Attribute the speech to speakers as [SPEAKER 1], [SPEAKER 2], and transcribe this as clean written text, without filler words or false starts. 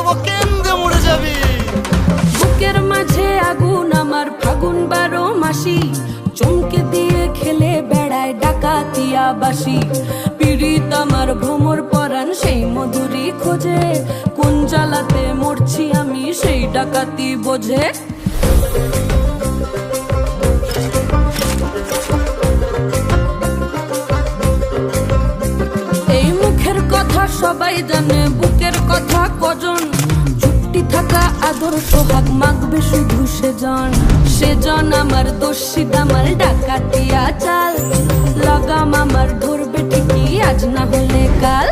[SPEAKER 1] দেবো কেন্দ্রে মরে যাবি।
[SPEAKER 2] বুকের মাঝে আগুন আমার ফাগুন 12 মাসি, চমকে দিয়ে খেলে বেড়ায় ডাকাতিয়া বাসি। পীড়িত আমার ভ্রমর পরাণ সেই মধুরী খোঁজে, কোন জ্বালাতে মরছি আমি সেই ডাকাতি বোঝে। এই মুখের কথা সবাই জানে, বুকের কথা কজন, চুপটি থাকা আদর সোহাগ মাগবে শুধু সেজন। সেজন আমার দোষী দামাল ডাকাতিয়া চাল, লাগাম আমার ধরবে ঠিকই আজ না হলে কাল।